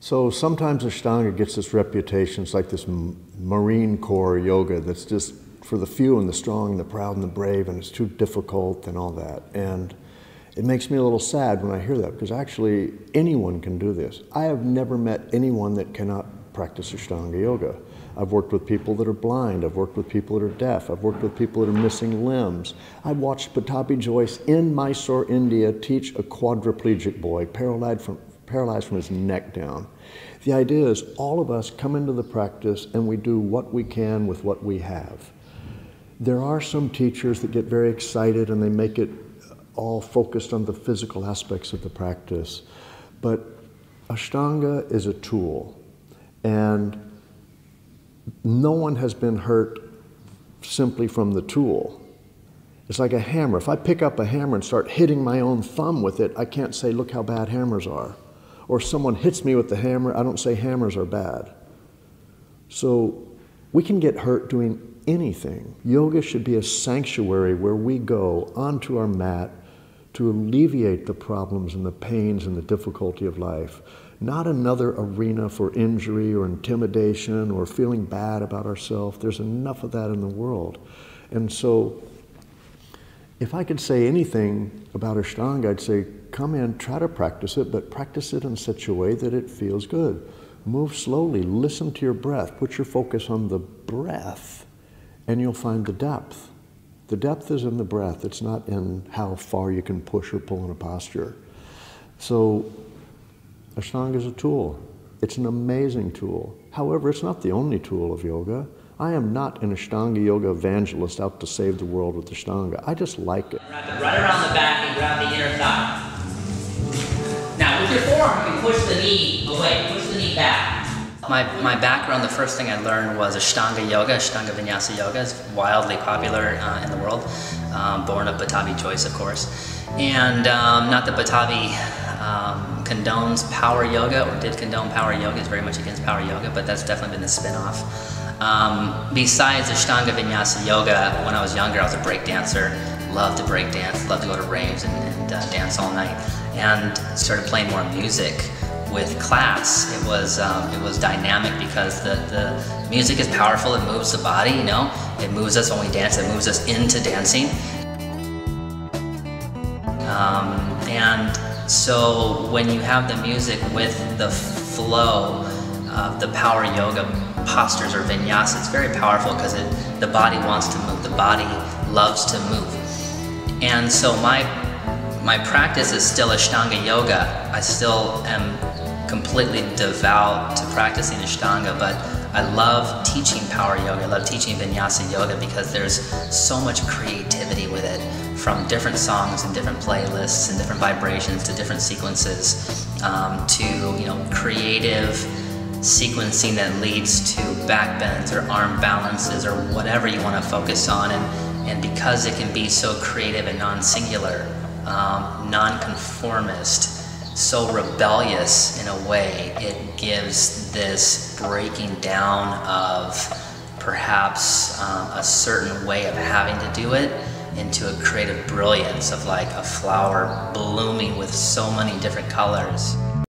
So sometimes Ashtanga gets this reputation, it's like this Marine Corps yoga that's just for the few and the strong and the proud and the brave, and it's too difficult and all that. And it makes me a little sad when I hear that, because actually anyone can do this. I have never met anyone that cannot practice Ashtanga yoga. I've worked with people that are blind, I've worked with people that are deaf, I've worked with people that are missing limbs. I watched Pattabhi Jois in Mysore, India teach a quadriplegic boy, paralyzed from his neck down. The idea is all of us come into the practice and we do what we can with what we have. There are some teachers that get very excited and they make it all focused on the physical aspects of the practice. But Ashtanga is a tool, and no one has been hurt simply from the tool. It's like a hammer. If I pick up a hammer and start hitting my own thumb with it, I can't say, look how bad hammers are. Or someone hits me with the hammer, I don't say hammers are bad. So we can get hurt doing anything. Yoga should be a sanctuary where we go onto our mat to alleviate the problems and the pains and the difficulty of life. Not another arena for injury or intimidation or feeling bad about ourselves. There's enough of that in the world. And so if I could say anything about Ashtanga, I'd say, come in, try to practice it, but practice it in such a way that it feels good. Move slowly, listen to your breath, put your focus on the breath, and you'll find the depth. The depth is in the breath, it's not in how far you can push or pull in a posture. So Ashtanga is a tool. It's an amazing tool. However, it's not the only tool of yoga. I am not an Ashtanga yoga evangelist out to save the world with Ashtanga. I just like it. Right around the back and grab the inner thigh. Now with your forearm, you push the knee away, push the knee back. My background, the first thing I learned was Ashtanga yoga. Ashtanga Vinyasa yoga is wildly popular in the world. Born of Pattabhi Jois, of course. And not that Pattabhi condones power yoga or did condone power yoga. He's very much against power yoga, but that's definitely been the spin-off. Besides Ashtanga Vinyasa yoga, when I was younger, I was a break dancer. Loved to break dance, loved to go to raves and dance all night. And started playing more music with class. It was dynamic because the music is powerful. It moves the body, you know. It moves us when we dance. It moves us into dancing. And so when you have the music with the flow of the power yoga postures or vinyasa, it's very powerful because the body wants to move. The body loves to move. And so my practice is still Ashtanga yoga. I still am completely devout to practicing Ashtanga, but I love teaching power yoga. I love teaching Vinyasa yoga because there's so much creativity with it, from different songs and different playlists and different vibrations to different sequences, to creative sequencing that leads to back bends or arm balances or whatever you want to focus on. And because it can be so creative and non-singular, non-conformist, so rebellious in a way, it gives this breaking down of perhaps a certain way of having to do it into a creative brilliance of like a flower blooming with so many different colors.